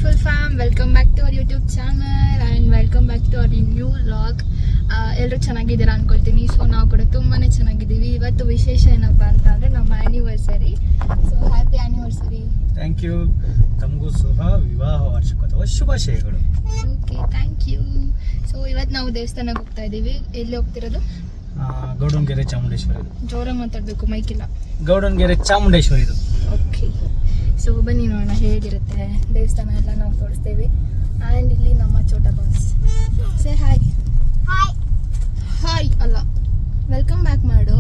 Beautiful fam, welcome back to our YouTube channel and welcome back to our new vlog. ಎಲ್ಲರೂ ಚೆನ್ನಾಗಿದ್ದೀರಾ ಅಂದ್ಕೊಳ್ತೀನಿ. So ನಾವು ಕೂಡ ತುಂಬಾ ಚೆನ್ನಾಗಿದ್ದೀವಿ. ಇವತ್ತು ವಿಶೇಷ ಏನಪ್ಪ ಅಂತ ಅಂದರೆ ನಮ್ಮ anniversary. So happy anniversary. Thank you. ತಮಗೂ ಸಹ ವಿವಾಹ ವಾರ್ಷಿಕೋತ್ಸವ ಶುಭಾಶಯಗಳು. Okay, thank you. ಸೊ ಇವತ್ತು ನಾವು ದೇವಸ್ಥಾನಕ್ಕೆ ಹೋಗ್ತಾ ಇದ್ದೀವಿ. ಎಲ್ಲಿ ಹೋಗ್ತಿರೋದು? ಗೌಡನ್ಗೆರೆ ಚಾಮುಂಡೇಶ್ವರಿ. ಜೋರಾಗಿ ಮಾತಾಡಬೇಕು, ಮೈಕಿಲ್ಲ. ಗೌಡನ್ಗೆರೆ ಚಾಮುಂಡೇಶ್ವರಿ ಇದು. ಓಕೆ, ಸೊ ಬನ್ನಿ ನೋಡೋಣ ಹೇಗಿರುತ್ತೆ ದೇವಸ್ಥಾನ ಎಲ್ಲ ನಾವು ತೋರಿಸ್ತೇವೆ. ಆ್ಯಂಡ್ ಇಲ್ಲಿ ನಮ್ಮ ಚೋಟ boss. Say hi. Hi hi ಅಲ್ಲ, ವೆಲ್ಕಮ್ ಬ್ಯಾಕ್ ಮಾಡು.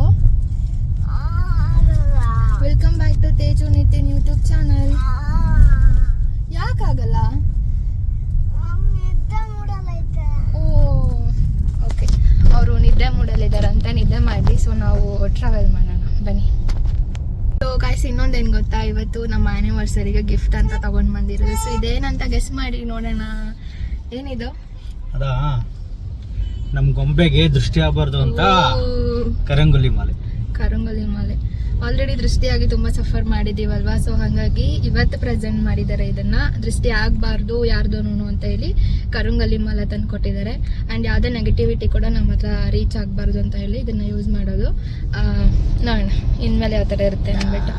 Welcome back to Teju Nitin YouTube channel. ಯಾಕಾಗಲ್ಲ? ಓ ಓಕೆ, ಅವರು ನಿದ್ದೆ ಮೂಡಲಿದ್ದಾರೆ ಅಂತ ನಿದ್ದೆ ಮಾಡಿ. ಸೊ ನಾವು ಟ್ರಾವೆಲ್ ಮಾಡೋಣ ಬನ್ನಿ. ಸೊ ಗಾಯ್ಸ್, ಇನ್ನೊಂದೇನು ಗೊತ್ತಾ, ಇವತ್ತು ನಮ್ಮ ಆ್ಯನಿವರ್ಸರಿಗೆ ಗಿಫ್ಟ್ ಅಂತ ತಗೊಂಡು ಬಂದಿರೋದು. ಸೊ ಇದೇನಂತ ಗೆಸ್ ಮಾಡಿ ನೋಡೋಣ. ಏನಿದು? ಅದಾ, ನಮ್ಮ ಗೊಂಬೆಗೆ ದೃಷ್ಟಿ ಆಗಬಾರ್ದು ಅಂತ ಕರಂಗುಲಿ ಮಾಲೆ. ಕರಂಗುಲಿ ಮಾಲೆ ಆಲ್ರೆಡಿ ದೃಷ್ಟಿಯಾಗಿ ತುಂಬ ಸಫರ್ ಮಾಡಿದ್ದೀವಲ್ವಾ. ಸೊ ಹಾಗಾಗಿ ಇವತ್ತು ಪ್ರೆಸೆಂಟ್ ಮಾಡಿದ್ದಾರೆ. ಇದನ್ನ ದೃಷ್ಟಿ ಆಗಬಾರ್ದು ಯಾರ್ದೋನು ಅಂತ ಹೇಳಿ ಕರಂಗುಲಿ ಮಾಲೆ ತಂದು ಕೊಟ್ಟಿದ್ದಾರೆ. ಆ್ಯಂಡ್ ಯಾವುದೇ ನೆಗೆಟಿವಿಟಿ ಕೂಡ ನಮ್ಮ ಹತ್ರ ರೀಚ್ ಆಗಬಾರ್ದು ಅಂತ ಹೇಳಿ ಇದನ್ನ ಯೂಸ್ ಮಾಡೋದು. ನೋಡೋಣ ಇನ್ಮೇಲೆ ಯಾವ ಥರ ಇರುತ್ತೆ ಅಂದ್ಬಿಟ್ಟು.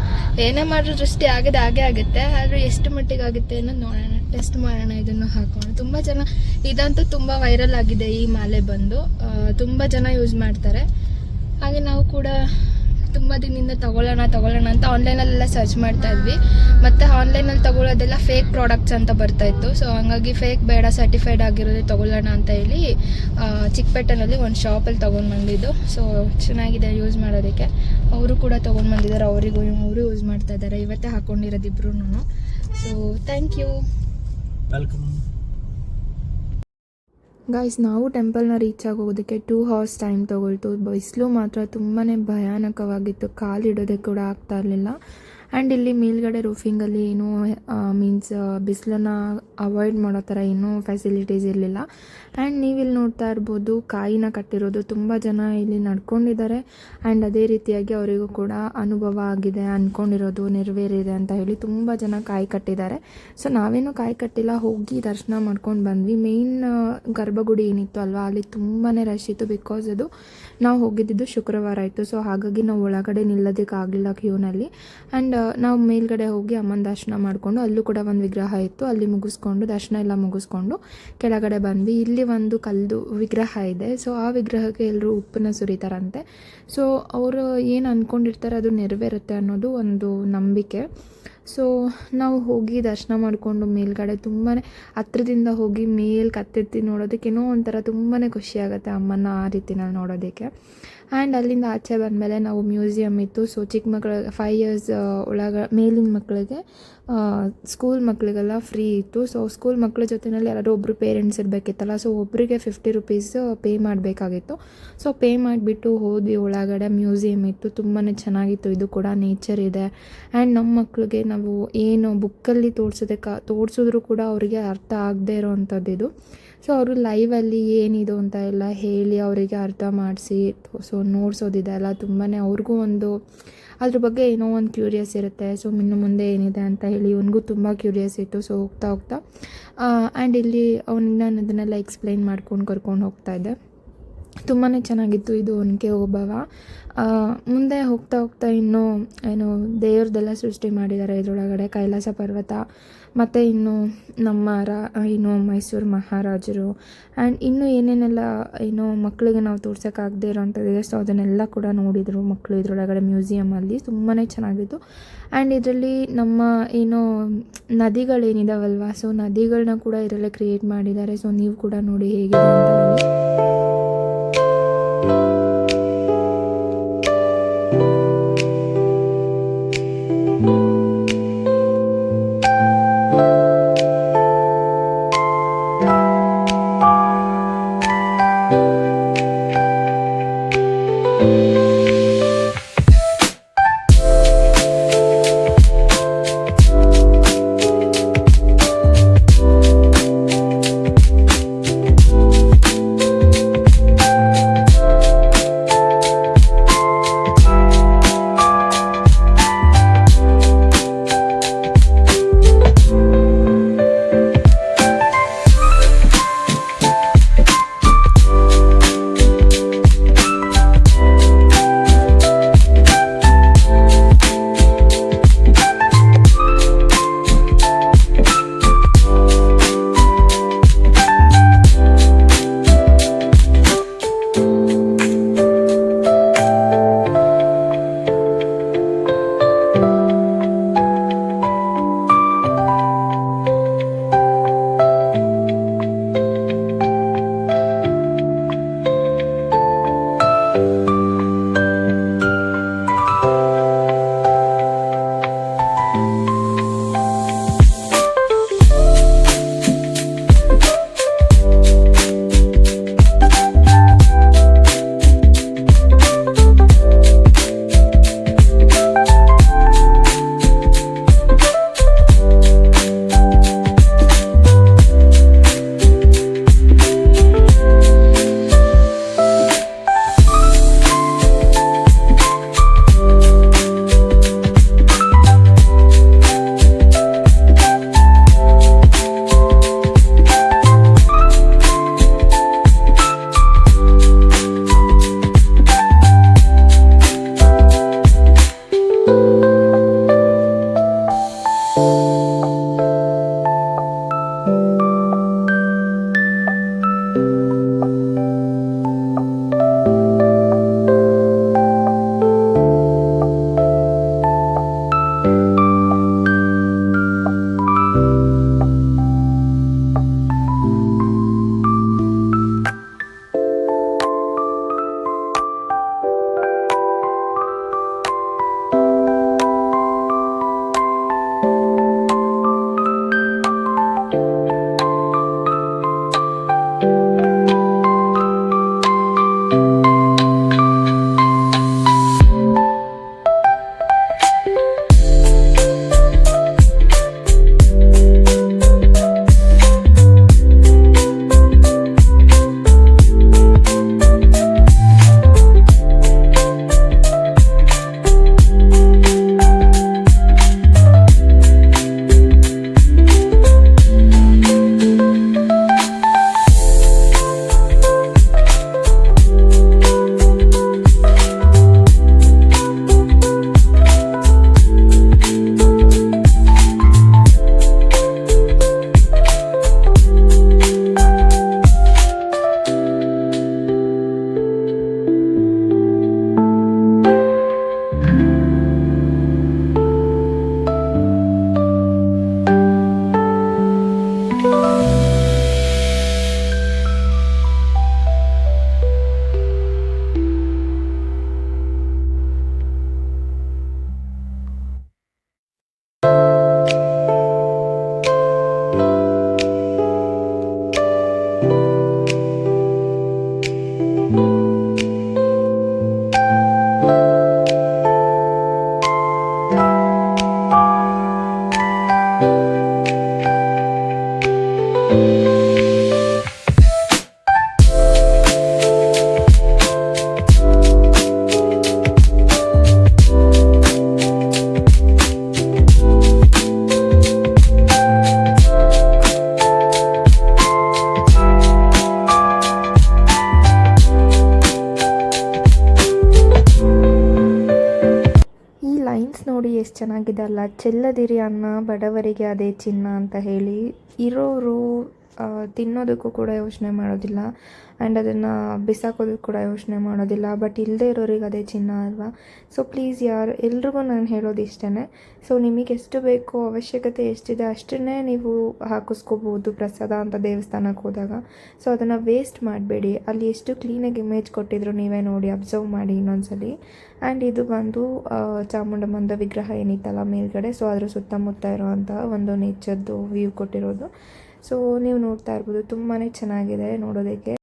ಏನೇ ಮಾಡಿದ್ರು ದೃಷ್ಟಿ ಆಗದೆ ಹಾಗೆ ಆಗುತ್ತೆ. ಆದರೂ ಎಷ್ಟು ಮಟ್ಟಿಗೆ ಆಗುತ್ತೆ ಅನ್ನೋದು ನೋಡೋಣ, ಟೆಸ್ಟ್ ಮಾಡೋಣ. ಇದನ್ನು ಹಾಕೋಣ. ತುಂಬ ಜನ ಇದಂತೂ ತುಂಬ ವೈರಲ್ ಆಗಿದೆ. ಈ ಮಾಲೆ ಬಂದು ತುಂಬ ಜನ ಯೂಸ್ ಮಾಡ್ತಾರೆ. ಹಾಗೆ ನಾವು ಕೂಡ ತುಂಬ ದಿನದಿಂದ ತಗೊಳ್ಳೋಣ ಅಂತ ಆನ್ಲೈನಲ್ಲೆಲ್ಲ ಸರ್ಚ್ ಮಾಡ್ತಾ ಇದ್ವಿ. ಮತ್ತು ಆನ್ಲೈನಲ್ಲಿ ತಗೊಳ್ಳೋದೆಲ್ಲ ಫೇಕ್ ಪ್ರಾಡಕ್ಟ್ಸ್ ಅಂತ ಬರ್ತಾಯಿತ್ತು. ಸೊ ಹಾಗಾಗಿ ಫೇಕ್ ಬೇಡ, ಸರ್ಟಿಫೈಡ್ ಆಗಿರೋದು ತಗೊಳ್ಳೋಣ ಅಂತ ಹೇಳಿ ಚಿಕ್ಕಪೇಟೆನಲ್ಲಿ ಒಂದು ಶಾಪಲ್ಲಿ ತೊಗೊಂಡು ಬಂದಿದ್ದು. ಸೊ ಚೆನ್ನಾಗಿದೆ ಯೂಸ್ ಮಾಡೋದಕ್ಕೆ. ಅವರು ಕೂಡ ತೊಗೊಂಡು ಬಂದಿದ್ದಾರೆ. ಅವರು ಯೂಸ್ ಮಾಡ್ತಾ ಇದ್ದಾರೆ. ಇವತ್ತೇ ಹಾಕ್ಕೊಂಡಿರೋದು ಇಬ್ರು. So thank you, welcome. Guys, ನಾವು ಟೆಂಪಲ್ನ ರೀಚ್ ಆಗೋದಕ್ಕೆ 2 hours ಟೈಮ್ ತೊಗೊಳ್ತು. ಬಿಸಿಲು ಮಾತ್ರ ತುಂಬಾ ಭಯಾನಕವಾಗಿತ್ತು. ಕಾಲಿಡೋದಕ್ಕೆ ಕೂಡ ಆಗ್ತಾ ಇರಲಿಲ್ಲ. ಆ್ಯಂಡ್ ಇಲ್ಲಿ ಮೇಲ್ಗಡೆ ರೂಫಿಂಗಲ್ಲಿ ಏನೂ ಮೀನ್ಸ್ ಬಿಸಿಲನ್ನು ಅವಾಯ್ಡ್ ಮಾಡೋ ಥರ ಏನೂ ಫೆಸಿಲಿಟೀಸ್ ಇರಲಿಲ್ಲ. ಆ್ಯಂಡ್ ನೀವಿಲ್ಲಿ ನೋಡ್ತಾ ಇರ್ಬೋದು, ಕಾಯಿನ ಕಟ್ಟಿರೋದು. ತುಂಬ ಜನ ಇಲ್ಲಿ ನಡ್ಕೊಂಡಿದ್ದಾರೆ. ಆ್ಯಂಡ್ ಅದೇ ರೀತಿಯಾಗಿ ಅವರಿಗೂ ಕೂಡ ಅನುಭವ ಆಗಿದೆ, ಅಂದ್ಕೊಂಡಿರೋದು ನೆರವೇರಿದೆ ಅಂತ ಹೇಳಿ ತುಂಬ ಜನ ಕಾಯಿ ಕಟ್ಟಿದ್ದಾರೆ. ಸೊ ನಾವೇನು ಕಾಯಿ ಕಟ್ಟಿಲ್ಲ, ಹೋಗಿ ದರ್ಶನ ಮಾಡ್ಕೊಂಡು ಬಂದ್ವಿ. ಮೇಯ್ನ್ ಗರ್ಭಗುಡಿ ಏನಿತ್ತು ಅಲ್ವಾ, ಅಲ್ಲಿ ತುಂಬಾ ರಶ್ ಇತ್ತು. ಬಿಕಾಸ್ ಅದು ನಾವು ಹೋಗಿದ್ದು ಶುಕ್ರವಾರ ಆಯಿತು. ಸೊ ಹಾಗಾಗಿ ನಾವು ಒಳಗಡೆ ನಿಲ್ಲೋದಕ್ಕಾಗಲಿಲ್ಲ ಕ್ಯೂನಲ್ಲಿ. ಆ್ಯಂಡ್ ನಾವು ಮೇಲ್ಗಡೆ ಹೋಗಿ ಅಮ್ಮನ ದರ್ಶನ ಮಾಡಿಕೊಂಡು, ಅಲ್ಲೂ ಕೂಡ ಒಂದು ವಿಗ್ರಹ ಇತ್ತು, ಅಲ್ಲಿ ಮುಗಿಸ್ಕೊಂಡು ದರ್ಶನ ಎಲ್ಲ ಮುಗಿಸ್ಕೊಂಡು ಕೆಳಗಡೆ ಬಂದ್ವಿ. ಇಲ್ಲಿ ಒಂದು ಕಲ್ಲು ವಿಗ್ರಹ ಇದೆ. ಸೊ ಆ ವಿಗ್ರಹಕ್ಕೆ ಎಲ್ಲರೂ ಉಪ್ಪನ್ನ ಸುರಿತಾರಂತೆ. ಸೊ ಅವರು ಏನು ಅಂದ್ಕೊಂಡಿರ್ತಾರೆ ಅದು ನೆರವೇರುತ್ತೆ ಅನ್ನೋದು ಒಂದು ನಂಬಿಕೆ. ಸೊ ನಾವು ಹೋಗಿ ದರ್ಶನ ಮಾಡಿಕೊಂಡು ಮೇಲ್ಗಡೆ ತುಂಬಾ ಹತ್ರದಿಂದ ಹೋಗಿ ಮೇಲೆ ಕತ್ತಿರ್ತಿ ನೋಡೋದಕ್ಕೇನೋ ಒಂಥರ ತುಂಬಾ ಖುಷಿಯಾಗುತ್ತೆ ಅಮ್ಮನ ಆ ರೀತಿನಲ್ಲಿ ನೋಡೋದಕ್ಕೆ. ಆ್ಯಂಡ್ ಅಲ್ಲಿಂದ ಆಚೆ ಬಂದಮೇಲೆ ನಾವು ಮ್ಯೂಸಿಯಮ್ ಇತ್ತು. ಸೊ ಚಿಕ್ಕ ಮಕ್ಕಳಿಗೆ 5 years ಮೇಲಿನ ಮಕ್ಕಳಿಗೆ, ಸ್ಕೂಲ್ ಮಕ್ಕಳಿಗೆಲ್ಲ ಫ್ರೀ ಇತ್ತು. ಸೊ ಸ್ಕೂಲ್ ಮಕ್ಕಳ ಜೊತೆಯಲ್ಲಿ ಯಾರಾದರೂ ಒಬ್ಬರು ಪೇರೆಂಟ್ಸ್ ಇರಬೇಕಿತ್ತಲ್ಲ. ಸೊ ಒಬ್ಬರಿಗೆ 50 rupees ಪೇ ಮಾಡಬೇಕಾಗಿತ್ತು. ಸೊ ಪೇ ಮಾಡಿಬಿಟ್ಟು ಹೋದ್ವಿ ಒಳಗಡೆ. ಮ್ಯೂಸಿಯಮ್ ಇತ್ತು, ತುಂಬಾ ಚೆನ್ನಾಗಿತ್ತು. ಇದು ಕೂಡ ನೇಚರ್ ಇದೆ. ಆ್ಯಂಡ್ ನಮ್ಮ ಮಕ್ಕಳಿಗೆ ನಾವು ಏನು ಬುಕ್ಕಲ್ಲಿ ತೋರಿಸಿದ್ರು ಕೂಡ ಅವರಿಗೆ ಅರ್ಥ ಆಗದೆ ಇರೋವಂಥದ್ದು ಇದು. ಸೊ ಅವರು ಲೈವಲ್ಲಿ ಏನಿದು ಅಂತ ಎಲ್ಲ ಹೇಳಿ ಅವರಿಗೆ ಅರ್ಥ ಮಾಡಿಸಿ ಸೊ ನೋಡಿಸೋದಿದೆ ಅಲ್ಲ, ತುಂಬಾ ಅವ್ರಿಗೂ ಒಂದು ಅದ್ರ ಬಗ್ಗೆ ಏನೋ ಒಂದು ಕ್ಯೂರಿಯಸ್ ಇರುತ್ತೆ. ಸೊ ಇನ್ನು ಮುಂದೆ ಏನಿದೆ ಅಂತ ಹೇಳಿ ಇವನಿಗೂ ತುಂಬ ಕ್ಯೂರಿಯಸ್ ಇತ್ತು. ಸೊ ಹೋಗ್ತಾ ಆ್ಯಂಡ್ ಇಲ್ಲಿ ಅವ್ನಿಗೆ ನಾನು ಅದನ್ನೆಲ್ಲ ಎಕ್ಸ್ಪ್ಲೈನ್ ಮಾಡ್ಕೊಂಡು ಕರ್ಕೊಂಡು ಹೋಗ್ತಾಯಿದ್ದೆ. ತುಂಬಾ ಚೆನ್ನಾಗಿತ್ತು. ಇದು ಒನಕೆ ಓಬವ್ವ. ಮುಂದೆ ಹೋಗ್ತಾ ಇನ್ನೂ ಏನು ದೇವ್ರದ್ದೆಲ್ಲ ಸೃಷ್ಟಿ ಮಾಡಿದ್ದಾರೆ ಇದರೊಳಗಡೆ. ಕೈಲಾಸ ಪರ್ವತ ಮತ್ತು ಇನ್ನು ನಮ್ಮ ಮೈಸೂರು ಮಹಾರಾಜರು ಆ್ಯಂಡ್ ಇನ್ನೂ ಏನೇನೆಲ್ಲ ಮಕ್ಕಳಿಗೆ ನಾವು ತೋರ್ಸೋಕ್ಕಾಗದೇ ಇರೋವಂಥದ್ದಿದೆ. ಸೊ ಅದನ್ನೆಲ್ಲ ಕೂಡ ನೋಡಿದರು ಮಕ್ಕಳು ಇದರೊಳಗಡೆ ಮ್ಯೂಸಿಯಮಲ್ಲಿ. ತುಂಬಾ ಚೆನ್ನಾಗಿತ್ತು. ಆ್ಯಂಡ್ ಇದರಲ್ಲಿ ನಮ್ಮ ನದಿಗಳೇನಿದಾವಲ್ವ, ಸೊ ನದಿಗಳನ್ನ ಕೂಡ ಇದರಲ್ಲೇ ಕ್ರಿಯೇಟ್ ಮಾಡಿದ್ದಾರೆ. ಸೊ ನೀವು ಕೂಡ ನೋಡಿ ಹೇಗಿದೆ ಅಂತ ಹೇಳಿ. ಈ ಲೈನ್ಸ್ ನೋಡಿ ಎಷ್ಟು ಚೆನ್ನಾಗಿದೆ ಅಲ್ಲ. ಚೆಲ್ಲದಿರಿ ಅನ್ನ ಬಡವರಿಗೆ ಅದೇ ಚಿನ್ನ ಅಂತ ಹೇಳಿ ಇರೋರು ತಿನ್ನೋದಕ್ಕೂ ಕೂಡ ಯೋಚನೆ ಮಾಡೋದಿಲ್ಲ ಆ್ಯಂಡ್ ಅದನ್ನು ಬಿಸಾಕೋದಕ್ಕೆ ಕೂಡ ಯೋಚನೆ ಮಾಡೋದಿಲ್ಲ. ಬಟ್ ಇಲ್ಲದೆ ಇರೋರಿಗೆ ಅದೇ ಚಿನ್ನ ಅಲ್ವಾ. ಸೊ ಪ್ಲೀಸ್ ಎಲ್ರಿಗೂ ನಾನು ಹೇಳೋದು ಇಷ್ಟೇ. ಸೊ ನಿಮಗೆ ಎಷ್ಟು ಬೇಕೋ, ಅವಶ್ಯಕತೆ ಎಷ್ಟಿದೆ ಅಷ್ಟನ್ನೇ ನೀವು ಹಾಕಿಸ್ಕೋಬೋದು ಪ್ರಸಾದ ಅಂತ ದೇವಸ್ಥಾನಕ್ಕೆ ಹೋದಾಗ. ಸೊ ಅದನ್ನು ವೇಸ್ಟ್ ಮಾಡಬೇಡಿ. ಅಲ್ಲಿ ಎಷ್ಟು ಕ್ಲೀನಾಗಿ ಇಮೇಜ್ ಕೊಟ್ಟಿದ್ರು ನೀವೇ ನೋಡಿ, ಅಬ್ಸರ್ವ್ ಮಾಡಿ ಇನ್ನೊಂದ್ಸಲಿ. ಆ್ಯಂಡ್ ಇದು ಬಂದು ಚಾಮುಂಡಮ್ಮಂದು ವಿಗ್ರಹ ಏನಿತ್ತಲ್ಲ ಮೇಲ್ಗಡೆ, ಸೊ ಅದ್ರ ಸುತ್ತಮುತ್ತ ಇರೋವಂಥ ಒಂದು ನೇಚರ್ದು ವ್ಯೂ ಕೊಟ್ಟಿರೋದು. ಸೊ ನೀವು ನೋಡ್ತಾ ಇರ್ಬೋದು, ತುಂಬಾ ಚೆನ್ನಾಗಿದೆ ನೋಡೋದಕ್ಕೆ.